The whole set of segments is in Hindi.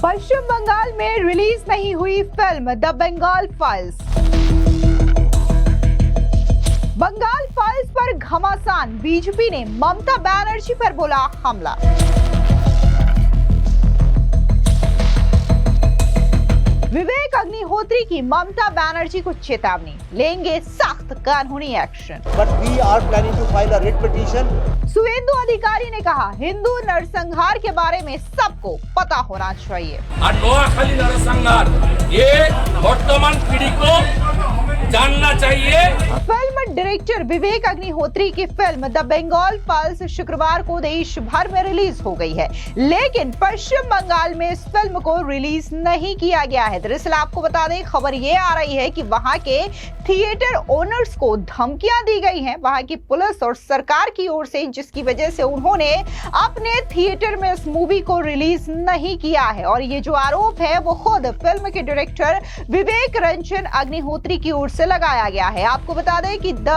पश्चिम बंगाल में रिलीज नहीं हुई film the Bengal files. Bengal files पर घमासान, बीजेपी ने ममता बनर्जी पर बोला हमला। विवेक अग्निहोत्री की ममता बनर्जी को चेतावनी, लेंगे सख्त कानूनी action. But we are planning to file a writ petition. Suvendu अधिकारी ने कहा, हिंदू नरसंहार के बारे में सबको पता होना चाहिए। और नोआखाली नरसंहार ये वर्तमान पीढ़ी को जानना चाहिए। फिल्म डायरेक्टर विवेक अग्निहोत्री की फिल्म द बंगाल फाइल्स शुक्रवार को देश भर में रिलीज हो गई है, लेकिन पश्चिम बंगाल में इस फिल्म को रिलीज नहीं किया गया है। दरअसल आपको बता दें, खबर ये आ रही है कि वहां के थिएटर ओनर्स को धमकियां दी गई हैं वहां की पुलिस और सरकार की ओर से, जिसकी वजह से उन्होंने अपने थिएटर में इस मूवी को रिलीज नहीं किया है। और ये जो आरोप है वो खुद फिल्म के डायरेक्टर विवेक रंजन अग्निहोत्री की ओर से लगाया गया है। आपको बता दें कि द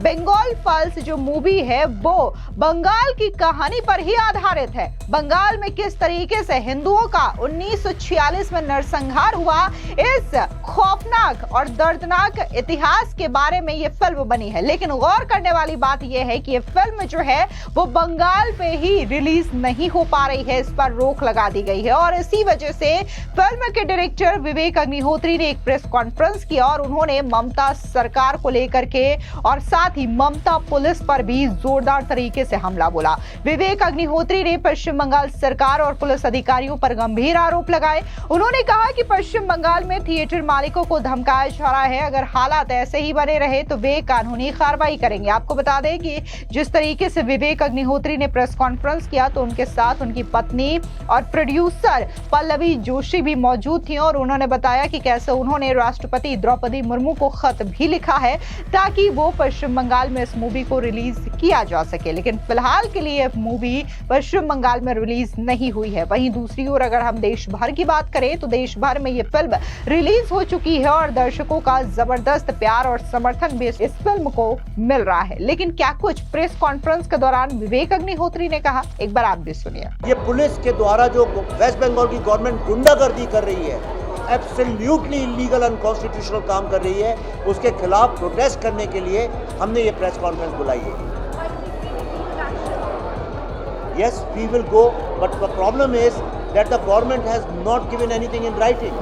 बंगाल फाइल्स जो मूवी है वो बंगाल की कहानी पर ही आधारित है। बंगाल में किस तरीके से हिंदुओं का 1946 में नरसंहार हुआ, इस खौफनाक और दर्दनाक इतिहास के बारे में ये फिल्म बनी है। लेकिन गौर करने वाली बात यह है कि ये फिल्म जो है वो बंगाल पे ही रिलीज नहीं हो पा रही है, इस पर रोक लगा दी गई है। और इसी वजह से फिल्म के डायरेक्टर विवेक अग्निहोत्री ने एक प्रेस कॉन्फ्रेंस किया और उन्होंने ममता सरकार को लेकर के और साथ ही ममता पुलिस पर भी जोरदार तरीके से हमला बोला। विवेक अग्निहोत्री ने पश्चिम बंगाल सरकार और पुलिस अधिकारियों पर गंभीर आरोप लगाए। उन्होंने कहा कि पश्चिम बंगाल में थिएटर मालिकों को धमकाया जा रहा है, अगर हालात ऐसे ही बने रहे तो वे कानूनी कार्रवाई करेंगे। आपको बता दें कि जिस तरीके से विवेक अग्निहोत्री ने प्रेस कॉन्फ्रेंस किया तो उनके साथ उनकी पत्नी और प्रोड्यूसर पल्लवी जोशी भी मौजूद थी और उन्होंने बताया कि कैसे उन्होंने राष्ट्रपति द्रौपदी मुर्मू को खत भी लिखा है ताकि वो पश्चिम बंगाल में इस मूवी को रिलीज किया जा सके। लेकिन फिलहाल के लिए मूवी पश्चिम बंगाल में रिलीज नहीं हुई है। वहीं दूसरी ओर अगर हम देश भर की बात करें तो देश भर में ये फिल्म रिलीज हो चुकी है और दर्शकों का जबरदस्त प्यार और समर्थन भी इस फिल्म को मिल रहा है। लेकिन क्या कुछ प्रेस कॉन्फ्रेंस के दौरान विवेक अग्निहोत्री ने कहा, एक बार आप भी सुनिए। ये पुलिस के द्वारा जो वेस्ट बंगाल की गवर्नमेंट गुंडागर्दी कर रही है, एब्सोल्युटली इलीगल अनकॉन्स्टिट्यूशनल काम कर रही है, उसके खिलाफ प्रोटेस्ट करने के लिए हमने ये प्रेस कॉन्फ्रेंस बुलाई है। Yes, we will go, but the problem is that the government has not given anything in writing.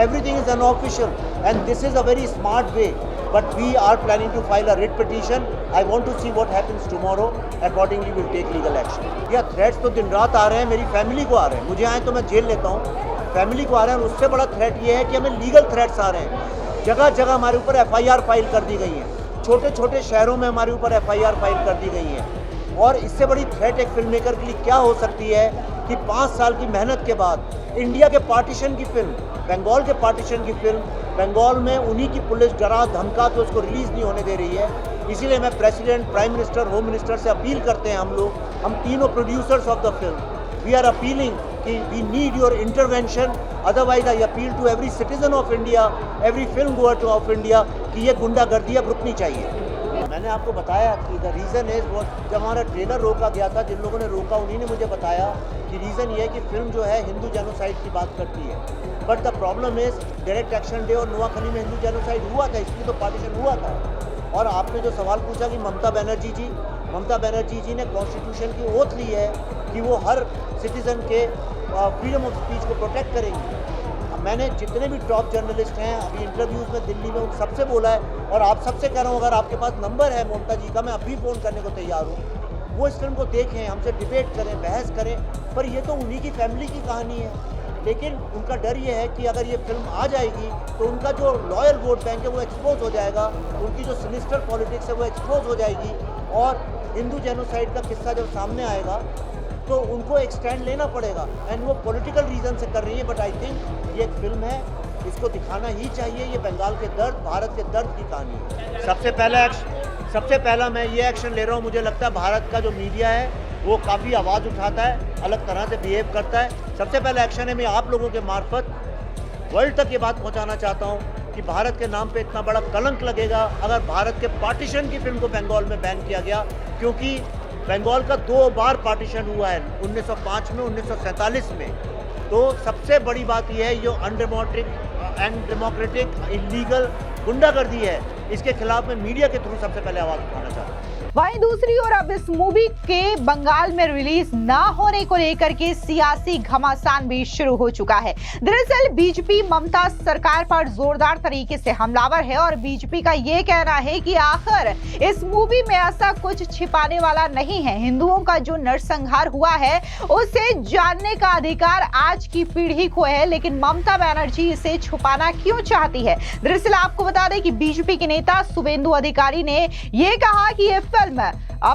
Everything is unofficial, and this is a very smart way. But we are planning to file a writ petition. I want to see what happens tomorrow. Accordingly, we'll take legal action. Yeah, threats तो दिन रात आ रहे हैं, मेरी फैमिली को आ रहे हैं। मुझे आए तो मैं जेल लेता हूँ, फैमिली को आ रहे हैं। और उससे बड़ा थ्रेट ये है कि हमें लीगल थ्रेट्स आ रहे हैं। जगह जगह हमारे ऊपर FIR फाइल कर दी गई है, छोटे छोटे शहरों में हमारे ऊपर FIR फाइल कर दी गई है। और इससे बड़ी थ्रेट एक फिल्म मेकर के लिए क्या हो सकती है कि 5 साल की मेहनत के बाद इंडिया के पार्टीशन की फिल्म, बंगाल के पार्टीशन की फिल्म, बंगाल में उन्हीं की पुलिस डरा धमका के उसको रिलीज नहीं होने दे रही है। इसीलिए मैं president, prime minister, home minister से अपील करते हैं, हम तीनों producers of the film, we are appealing कि we need your intervention. Otherwise I appeal to every citizen of India, every film goer of India कि ये गुंडागर्दी अब रुकनी चाहिए। मैंने आपको बताया कि द रीज़न इज़ वो, जब हमारा ट्रेलर रोका गया था, जिन लोगों ने रोका उन्हीं ने मुझे बताया कि रीज़न ये है कि फिल्म जो है हिंदू जेनोसाइड की बात करती है। But the problem is direct action day और नोआखाली में हिंदू जेनोसाइड हुआ था, इसलिए तो पार्टीशन हुआ था। और आपने जो सवाल पूछा कि ममता बनर्जी जी ने कॉन्स्टिट्यूशन की ओथ ली है कि वो हर सिटीज़न के फ्रीडम ऑफ स्पीच को प्रोटेक्ट करेंगी। मैंने जितने भी टॉप जर्नलिस्ट हैं अभी इंटरव्यूज़ में दिल्ली में, उन सबसे बोला है और आप सबसे कह रहा हूँ, अगर आपके पास नंबर है ममता जी का, मैं अभी फ़ोन करने को तैयार हूँ। वो इस फिल्म को देखें, हमसे डिबेट करें, बहस करें। पर ये तो उन्हीं की फैमिली की कहानी है। लेकिन उनका डर ये है कि अगर ये फिल्म आ जाएगी तो उनका जो लॉयल वोट बैंक है वो एक्सपोज हो जाएगा, उनकी जो सिनिस्टर पॉलिटिक्स है वो एक्सपोज हो जाएगी। और हिंदू जेनोसाइड का किस्सा जब सामने आएगा तो उनको एक स्टैंड लेना पड़ेगा। एंड वो पॉलिटिकल रीज़न से कर रही है। बट आई थिंक ये एक फिल्म है, इसको दिखाना ही चाहिए। ये बंगाल के दर्द, भारत के दर्द की कहानी है। सबसे पहला मैं ये एक्शन ले रहा हूँ। मुझे लगता है भारत का जो मीडिया है वो काफ़ी आवाज़ उठाता है, अलग तरह से बिहेव करता है। सबसे पहला एक्शन है, मैं आप लोगों के मार्फत वर्ल्ड तक ये बात पहुँचाना चाहता हूँ कि भारत के नाम पे इतना बड़ा कलंक लगेगा अगर भारत के पार्टीशन की फिल्म को बंगाल में बैन किया गया। क्योंकि बंगाल का 2 बार पार्टीशन हुआ है, 1905 में, 1947 में। तो सबसे बड़ी बात यह है, जो अनडेमोक्रेटिक इलीगल गुंडागर्दी है, इसके खिलाफ मैं मीडिया के थ्रू सबसे पहले आवाज उठाना चाहता हूँ। वहीं दूसरी ओर अब इस मूवी के बंगाल में रिलीज ना होने को लेकर के सियासी घमासान भी शुरू हो चुका है। दरअसल बीजेपी ममता सरकार पर जोरदार तरीके से हमलावर है और बीजेपी का ये कहना है कि आखिर इस मूवी में ऐसा कुछ छिपाने वाला नहीं है। हिंदुओं का जो नरसंहार हुआ है उसे जानने का अधिकार आज की पीढ़ी को है, लेकिन ममता बनर्जी इसे छुपाना क्यों चाहती है? दरअसल आपको बता दें कि बीजेपी के नेता शुभेंदु अधिकारी ने यह कहा कि यह फिल्म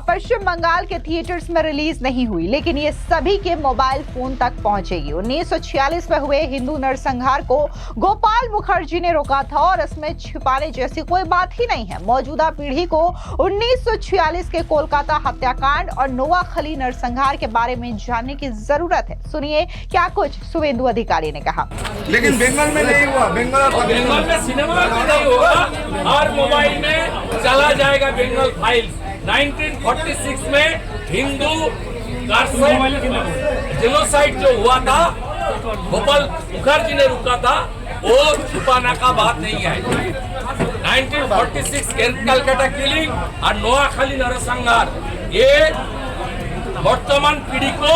पश्चिम बंगाल के थिएटर्स में रिलीज नहीं हुई, लेकिन ये सभी के मोबाइल फोन तक पहुंचेगी। 1946 में हुए हिंदू नरसंहार को गोपाल मुखर्जी ने रोका था और इसमें छिपाने जैसी कोई बात ही नहीं है। मौजूदा पीढ़ी को 1946 के कोलकाता हत्याकांड और नोआखली नरसंहार के बारे में जानने की जरूरत है। सुनिए क्या कुछ शुभेंदु अधिकारी ने कहा। लेकिन बंगाल में नहीं हुआ, बंगाल में सिनेमा नहीं होगा और मोबाइल में चला जाएगा बंगाल फाइल्स। 1946 में हिंदू जेनोसाइड जो हुआ था, गोपाल मुखर्जी ने रुका था, वो छुपाना का बात नहीं है। 1946 कलकत्ता किलिंग और नोआखली नरसंहार, ये वर्तमान पीढ़ी को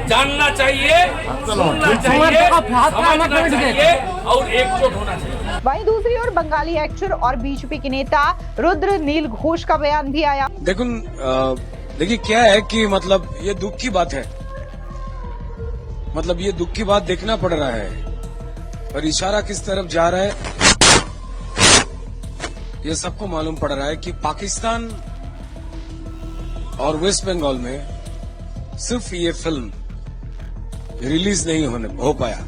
जानना चाहिए, सुनना चाहिए, समझना चाहिए और एकजुट होना चाहिए। वहीं दूसरी ओर बंगाली एक्टर और बीजेपी के नेता रुद्र नील घोष का बयान भी आया। देखिए क्या है कि मतलब ये दुख की बात है, मतलब ये दुख की बात देखना पड़ रहा है और इशारा किस तरफ जा रहा है ये सबको मालूम पड़ रहा है कि पाकिस्तान और वेस्ट बंगाल में सिर्फ ये फिल्म रिलीज नहीं हो पाया।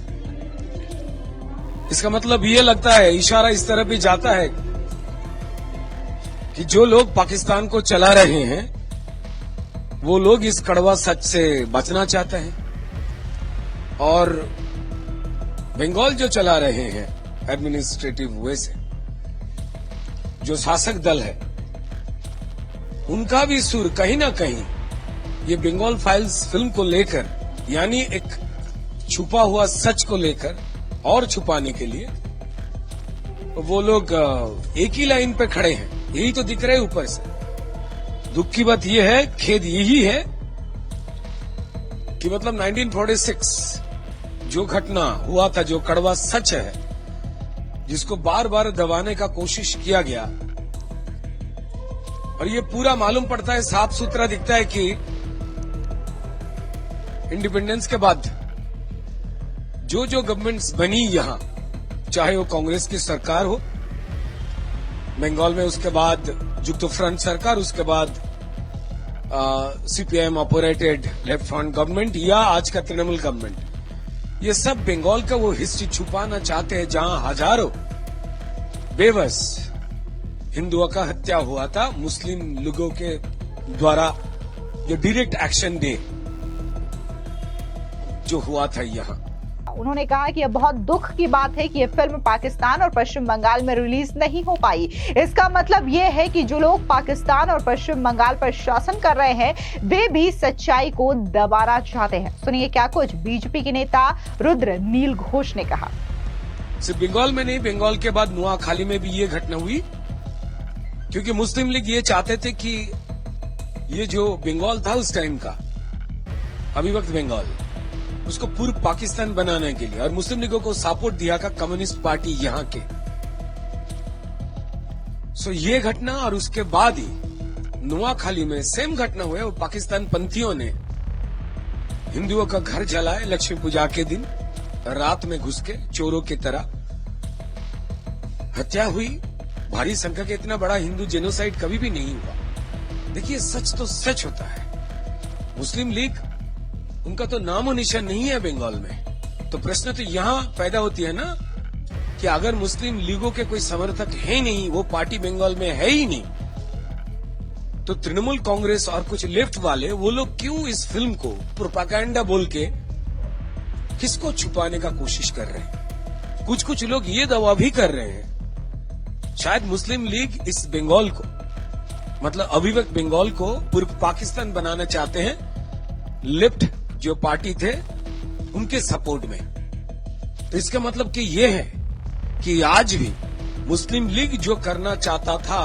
इसका मतलब ये लगता है, इशारा इस तरह भी जाता है कि जो लोग पाकिस्तान को चला रहे हैं वो लोग इस कड़वा सच से बचना चाहते हैं और बंगाल जो चला रहे हैं एडमिनिस्ट्रेटिव वे से, जो शासक दल है, उनका भी सुर कहीं ना कहीं ये बंगाल फाइल्स फिल्म को लेकर, यानी एक छुपा हुआ सच को लेकर और छुपाने के लिए वो लोग एक ही लाइन पे खड़े हैं। यही तो दिख रहा है ऊपर से। दुख की बात यह है, खेद यही है कि मतलब 1946 जो घटना हुआ था, जो कड़वा सच है, जिसको बार बार दबाने का कोशिश किया गया, और ये पूरा मालूम पड़ता है, साफ सुथरा दिखता है कि इंडिपेंडेंस के बाद जो जो गवर्नमेंट्स बनी यहां, चाहे वो कांग्रेस की सरकार हो बंगाल में, उसके बाद जुक्तो फ्रंट सरकार, उसके बाद CPIM operated left front government या आज का तृणमूल गवर्नमेंट, ये सब बंगाल का वो हिस्ट्री छुपाना चाहते हैं जहां हजारों बेबस हिंदुओं का हत्या हुआ था मुस्लिम लोगों के द्वारा, जो डायरेक्ट एक्शन डे जो हुआ था यहां। उन्होंने कहा कि यह बहुत दुख की बात है कि यह फिल्म पाकिस्तान और पश्चिम बंगाल में रिलीज नहीं हो पाई। इसका मतलब यह है कि जो लोग पाकिस्तान और पश्चिम बंगाल पर शासन कर रहे हैं वे भी सच्चाई को दबाना चाहते हैं। सुनिए क्या कुछ बीजेपी के नेता रुद्र नील घोष ने कहा। सिर्फ बंगाल में नहीं, बंगाल के बाद नोआखली में भी ये घटना हुई, क्योंकि मुस्लिम लीग ये चाहते थे कि ये जो बंगाल था उस टाइम का, अभिवक्त बंगाल, उसको पूर्व पाकिस्तान बनाने के लिए, और मुस्लिम लीगों को सपोर्ट दिया का कम्युनिस्ट पार्टी यहां के। सो ये घटना और उसके बाद ही नोआखली में सेम घटना हुआ। वो पाकिस्तान पंथियों ने हिंदुओं का घर जलाए लक्ष्मी पूजा के दिन, रात में घुस के चोरों की तरह हत्या हुई। भारी संख्या के इतना बड़ा हिंदू जेनोसाइड कभी भी नहीं हुआ। देखिए सच तो सच होता है। मुस्लिम लीग, उनका तो नामो निशान नहीं है बंगाल में। तो प्रश्न तो यहां पैदा होती है ना कि अगर मुस्लिम लीगों के कोई समर्थक है नहीं, वो पार्टी बंगाल में है ही नहीं, तो तृणमूल कांग्रेस और कुछ लेफ्ट वाले वो लोग क्यों इस फिल्म को प्रोपेगेंडा बोल के किसको छुपाने का कोशिश कर रहे हैं? कुछ कुछ लोग ये दावा भी कर रहे हैं शायद मुस्लिम लीग इस बंगाल को, मतलब अभिवक्त बंगाल को पूर्व पाकिस्तान बनाना चाहते हैं। लेफ्ट जो पार्टी थे उनके सपोर्ट में। तो इसका मतलब कि ये है कि आज भी मुस्लिम लीग जो करना चाहता था,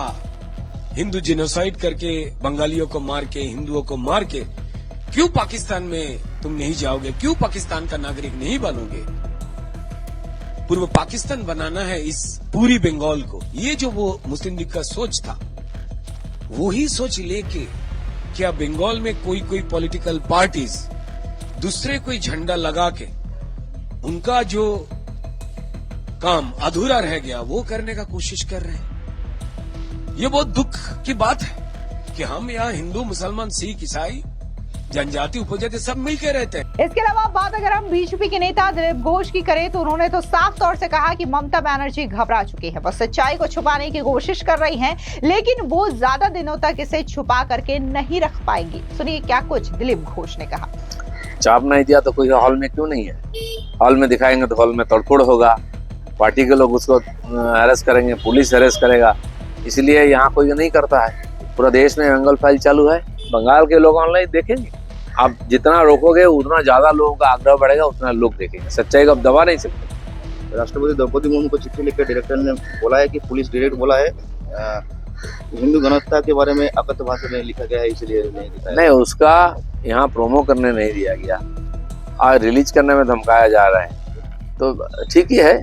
हिंदू जेनोसाइड करके बंगालियों को मार के, हिंदुओं को मार के, क्यों पाकिस्तान में तुम नहीं जाओगे, क्यों पाकिस्तान का नागरिक नहीं बनोगे, पूर्व पाकिस्तान बनाना है इस पूरी बंगाल को, ये जो वो मुस्लिम लीग का सोच था, वही सोच लेके क्या बंगाल में कोई पॉलिटिकल पार्टीज दूसरे कोई झंडा लगा के उनका जो काम अधूरा रह गया वो करने का कोशिश कर रहे हैं। ये बहुत दुख की बात है कि हम यहाँ हिंदू, मुसलमान, सिख, ईसाई, जनजाति, उपजाति सब मिलकर रहते हैं। इसके अलावा बात अगर हम बीजेपी के नेता दिलीप घोष की करें तो उन्होंने तो साफ तौर से कहा कि ममता बनर्जी घबरा चुकी है, वो सच्चाई को छुपाने की कोशिश कर रही हैं, लेकिन वो ज्यादा दिनों तक इसे छुपा करके नहीं रख पाएंगी। सुनिए क्या कुछ दिलीप घोष ने कहा। चाप नहीं दिया तो कोई हॉल में क्यों नहीं है? हॉल में दिखाएंगे तो हॉल में तोड़फोड़ होगा, पार्टी के लोग उसको अरेस्ट करेंगे, पुलिस अरेस्ट करेगा, इसलिए यहाँ कोई नहीं करता है। पूरा देश में बंगाल फाइल चालू है, बंगाल के लोग ऑनलाइन देखेंगे। आप जितना रोकोगे उतना ज्यादा लोगों का आग्रह बढ़ेगा, उतना लोग देखेंगे। सच्चाई को आप दबा नहीं सकते। राष्ट्रपति द्रौपदी मुर्मू को चिट्ठी लिखकर डायरेक्टर ने बोला है कि पुलिस डायरेक्ट बोला है हिंदू गणतंत्र के बारे में अकथ भाषा में लिखा गया है, इसलिए नहीं दिखाया। नहीं, उसका यहाँ प्रोमो करने नहीं दिया गया और रिलीज करने में धमकाया जा रहा है, तो ठीक ही है।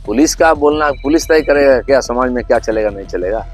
पुलिस का बोलना, पुलिस तय करेगा क्या समाज में क्या चलेगा नहीं चलेगा।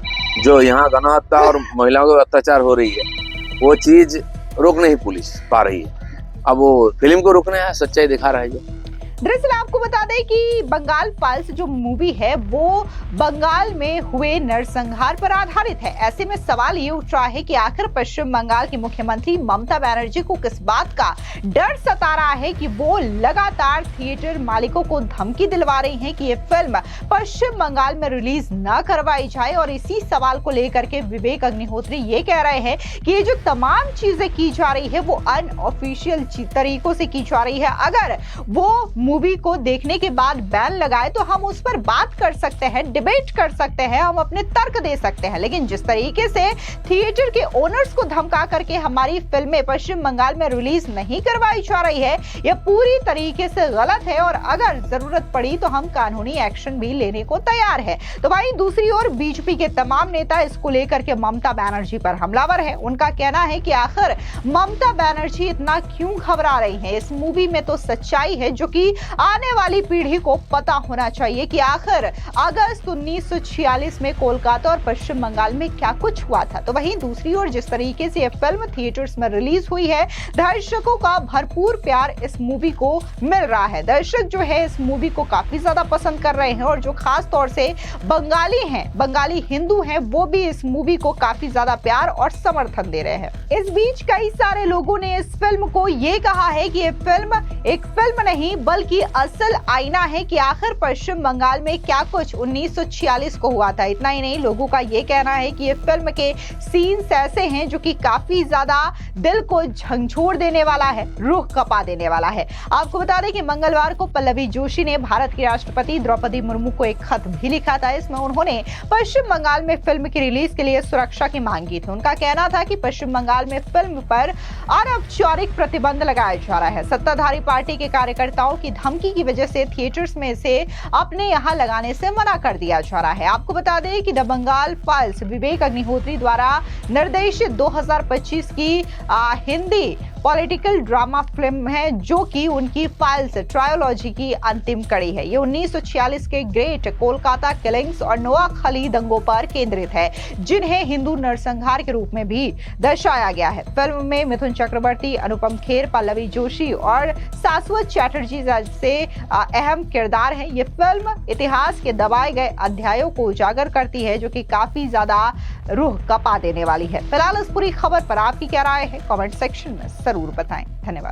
जो यहाँ गणहत्या और महिलाओं के अत्याचार हो रही है वो चीज रोक नहीं पुलिस पा रही है, अब वो फिल्म को रोकने है, सच्चाई दिखा रहा है। जो दरअसल आपको बता दें कि बंगाल फाइल्स जो मूवी है वो बंगाल में हुए नरसंहार पर आधारित है। ऐसे में सवाल ये उठ रहा है कि आखिर पश्चिम बंगाल की मुख्यमंत्री ममता बनर्जी को किस बात का डर सता रहा है कि वो लगातार थिएटर मालिकों को धमकी दिलवा रही हैं कि ये फिल्म पश्चिम बंगाल में रिलीज न करवाई जाए। और इसी सवाल को लेकर के विवेक अग्निहोत्री ये कह रहे हैं कि ये जो तमाम चीजें की जा रही है वो अनऑफिशियल तरीकों से की जा रही है। अगर वो मूवी को देखने के बाद बैन लगाए तो हम उस पर बात कर सकते हैं, डिबेट कर सकते हैं, हम अपने तर्क दे सकते हैं, लेकिन जिस तरीके से थिएटर के ओनर्स को धमका करके हमारी फिल्में पश्चिम बंगाल में रिलीज नहीं करवाई जा रही है, यह पूरी तरीके से गलत है और अगर जरूरत पड़ी तो हम कानूनी एक्शन भी लेने को तैयार है। तो भाई दूसरी ओर बीजेपी के तमाम नेता इसको लेकर के ममता बनर्जी पर हमलावर है। उनका कहना है कि आखिर ममता बनर्जी इतना क्यों घबरा रही है। इस मूवी में तो सच्चाई है जो कि आने वाली पीढ़ी को पता होना चाहिए कि आखिर अगस्त 1946 में कोलकाता और पश्चिम बंगाल में क्या कुछ हुआ था। तो वहीं दूसरी ओर जिस तरीके से यह फिल्म थिएटर्स में रिलीज हुई है, दर्शकों का भरपूर प्यार इस मूवी को मिल रहा है। दर्शक जो है इस मूवी को काफी ज्यादा पसंद कर रहे हैं और जो खास तौर से बंगाली हैं, बंगाली हिंदू हैं, वो भी इस मूवी को काफी ज्यादा प्यार और समर्थन दे रहे हैं। इस बीच कई सारे लोगों ने इस फिल्म को ये कहा है कि ये फिल्म एक फिल्म नहीं बल्कि असल आईना है कि आखिर पश्चिम बंगाल में क्या कुछ 1946 को हुआ था। इतना ही नहीं, लोगों का ये कहना है कि ये फिल्म के सीन्स ऐसे हैं जो कि काफी ज्यादा दिल को झंझोर देने वाला है, रूह कपा देने वाला है। आपको बता दें कि मंगलवार को पल्लवी जोशी ने भारत की राष्ट्रपति द्रौपदी मुर्मू को एक खत भी लिखा था। इसमें उन्होंने पश्चिम बंगाल में फिल्म की रिलीज के लिए सुरक्षा की मांग की थी। उनका कहना था कि पश्चिम बंगाल में फिल्म पर अनौपचारिक प्रतिबंध लगाया जा रहा है। सत्ताधारी पार्टी के कार्यकर्ताओं की धमकी की वजह से थिएटर्स में इसे अपने यहां लगाने से मना कर दिया जा रहा है। आपको बता दें कि द बंगाल फाइल्स विवेक अग्निहोत्री द्वारा निर्देशित 2025 की हिंदी पॉलिटिकल ड्रामा फिल्म है जो कि उनकी फाइल्स ट्रायोलॉजी की अंतिम कड़ी है। ये 1946 के ग्रेट कोलकाता किलिंग्स और नोआखली दंगों पर केंद्रित है, जिन्हें हिंदू नरसंहार के रूप में भी दर्शाया गया है। फिल्म में मिथुन चक्रवर्ती, अनुपम खेर, पल्लवी जोशी और शाश्वत चैटर्जी जैसे अहम किरदार हैं। ये फिल्म इतिहास के दबाए गए अध्यायों को उजागर करती है जो कि काफी ज्यादा रूह कपा देने वाली है। फिलहाल इस पूरी खबर पर आपकी क्या राय है, कमेंट सेक्शन में जरूर बताएं। धन्यवाद।